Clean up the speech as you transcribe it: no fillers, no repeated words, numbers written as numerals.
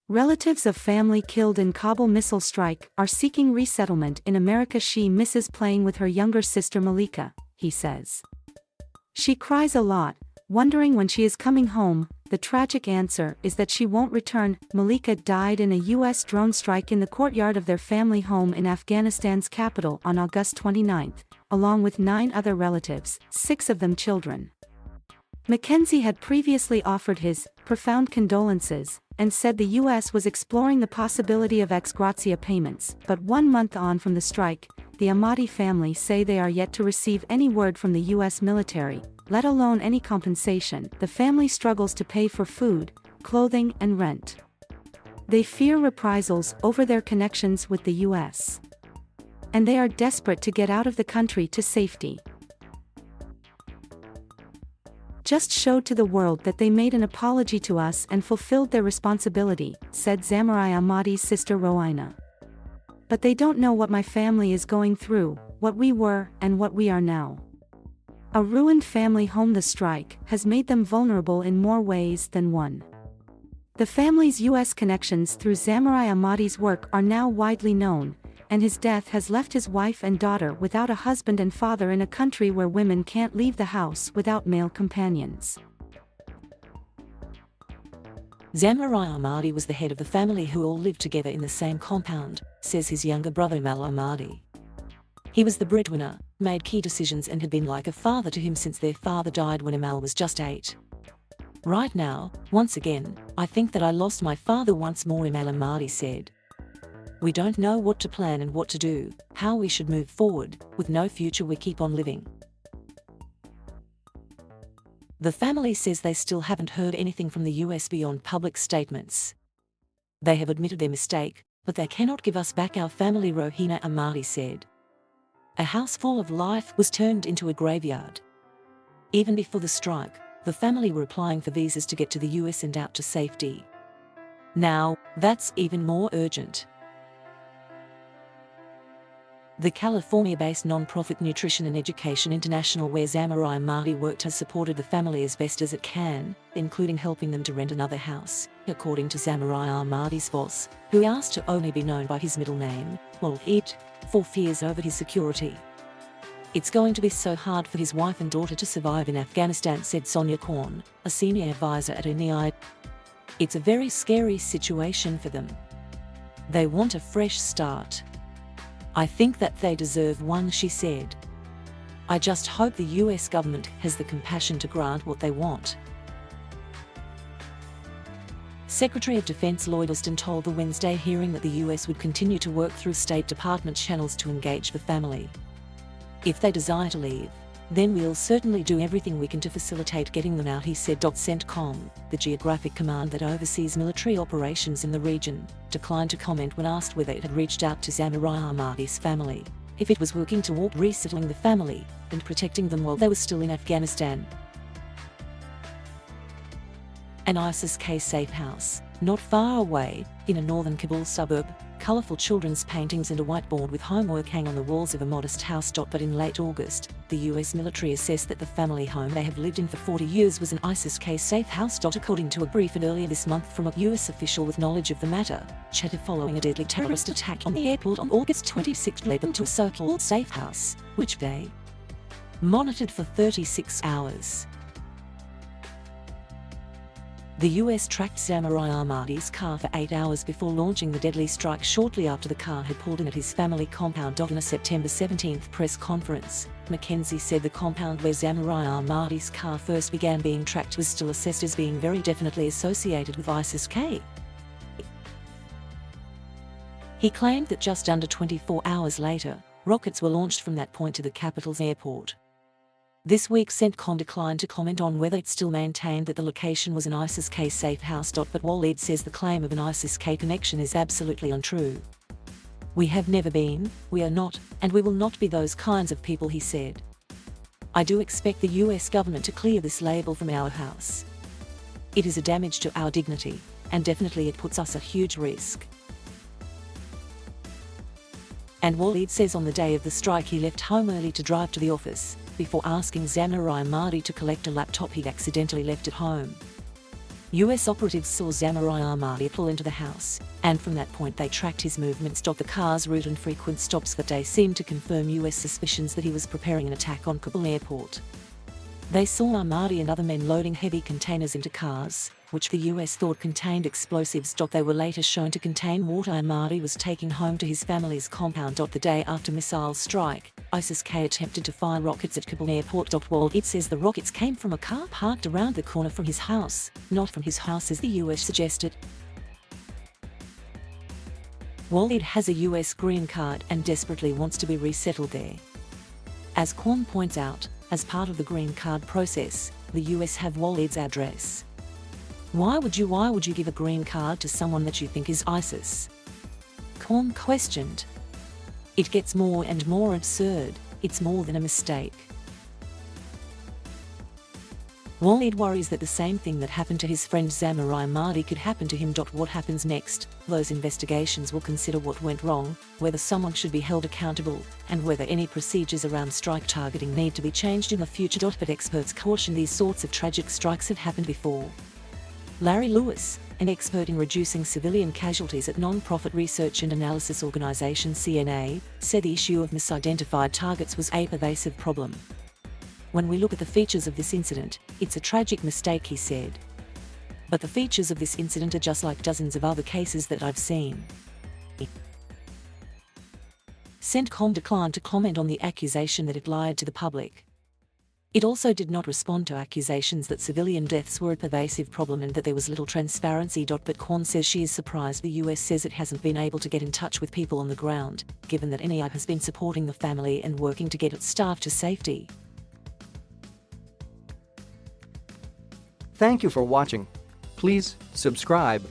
Relatives of family killed in Kabul missile strike are seeking resettlement in America. She misses playing with her younger sister Malika, he says. She cries a lot, wondering when she is coming home. The tragic answer is that she won't return. Malika died in a U.S. drone strike in the courtyard of their family home in Afghanistan's capital on August 29, along with 9 other relatives, 6 of them children. Mackenzie had previously offered his profound condolences and said the U.S. was exploring the possibility of ex gratia payments, but 1 month on from the strike, the Ahmadi family say they are yet to receive any word from the U.S. military, let alone any compensation. The family struggles to pay for food, clothing, and rent. They fear reprisals over their connections with the U.S. and they are desperate to get out of the country to safety. Just showed to the world that they made an apology to us and fulfilled their responsibility, said Zamarai Ahmadi's sister Roina. But they don't know what my family is going through, what we were, and what we are now. A ruined family home. The strike has made them vulnerable in more ways than one. The family's U.S. connections through Zamarai Ahmadi's work are now widely known, and his death has left his wife and daughter without a husband and father in a country where women can't leave the house without male companions. Zamarai Ahmadi was the head of the family who all lived together in the same compound, says his younger brother Amal Ahmadi. He was the breadwinner, made key decisions and had been like a father to him since their father died when Amal was just 8. Right now, once again, I think that I lost my father once more, Amal Ahmadi said. We don't know what to plan and what to do, how we should move forward. With no future, we keep on living. The family says they still haven't heard anything from the US beyond public statements. They have admitted their mistake, but they cannot give us back our family, Rohina Ahmadi said. A house full of life was turned into a graveyard. Even before the strike, the family were applying for visas to get to the US and out to safety. Now, that's even more urgent. The California-based non-profit Nutrition and Education International, where Zamarai Ahmadi worked, has supported the family as best as it can, including helping them to rent another house, according to Zamarai Ahmadi's boss, who asked to only be known by his middle name, Walid, for fears over his security. It's going to be so hard for his wife and daughter to survive in Afghanistan, said Sonia Korn, a senior advisor at UNI. It's a very scary situation for them. They want a fresh start. I think that they deserve one, she said. I just hope the US government has the compassion to grant what they want. Secretary of Defense Lloyd Austin told the Wednesday hearing that the US would continue to work through State Department channels to engage the family. If they desire to leave, then we'll certainly do everything we can to facilitate getting them out, he said. CENTCOM, the geographic command that oversees military operations in the region, declined to comment when asked whether it had reached out to Zamarai Ahmadi's family, if it was working toward resettling the family and protecting them while they were still in Afghanistan. An ISIS-K safe house, not far away, in a northern Kabul suburb, colourful children's paintings and a whiteboard with homework hang on the walls of a modest house. But in late August, the US military assessed that the family home they have lived in for 40 years was an ISIS-K safe house. According to a briefing earlier this month from a US official with knowledge of the matter, chatter following a deadly terrorist attack on the airport on August 26 led them to a so-called safe house, which they monitored for 36 hours. The US tracked Zamarai Ahmadi's car for 8 hours before launching the deadly strike shortly after the car had pulled in at his family compound. In a September 17 press conference, Mackenzie said the compound where Zamarai Ahmadi's car first began being tracked was still assessed as being very definitely associated with ISIS-K. He claimed that just under 24 hours later, rockets were launched from that point to the capital's airport. This week, CENTCOM declined to comment on whether it still maintained that the location was an ISIS-K safe house. But Walid says the claim of an ISIS-K connection is absolutely untrue. We have never been, we are not, and we will not be those kinds of people, he said. I do expect the US government to clear this label from our house. It is a damage to our dignity, and definitely it puts us at huge risk. And Walid says on the day of the strike he left home early to drive to the office, before asking Zamarai Ahmadi to collect a laptop he'd accidentally left at home. US operatives saw Samurai Ahmadi pull into the house, and from that point they tracked his movements. The car's route and frequent stops that day seemed to confirm US suspicions that he was preparing an attack on Kabul airport. They saw Ahmadi and other men loading heavy containers into cars, which the US thought contained explosives. They were later shown to contain water Ahmadi was taking home to his family's compound. The day after missile strike, ISIS-K attempted to fire rockets at Kabul airport. While it says the rockets came from a car parked around the corner from his house, not from his house as the US suggested. Walid has a US green card and desperately wants to be resettled there. As Kwon points out, as part of the green card process, the US have Walid's address. Why would you give a green card to someone that you think is ISIS? Kwon questioned. It gets more and more absurd. It's more than a mistake. Walid worries that the same thing that happened to his friend Samurai Ahmadi could happen to him. What happens next? Those investigations will consider what went wrong, whether someone should be held accountable, and whether any procedures around strike targeting need to be changed in the future. But experts caution these sorts of tragic strikes have happened before. Larry Lewis, an expert in reducing civilian casualties at non-profit research and analysis organization CNA, said the issue of misidentified targets was a pervasive problem. When we look at the features of this incident, it's a tragic mistake, he said. But the features of this incident are just like dozens of other cases that I've seen. CENTCOM declined to comment on the accusation that it lied to the public. It also did not respond to accusations that civilian deaths were a pervasive problem and that there was little transparency. But Kwon says she is surprised the US says it hasn't been able to get in touch with people on the ground, given that NEI has been supporting the family and working to get its staff to safety. Thank you for watching. Please subscribe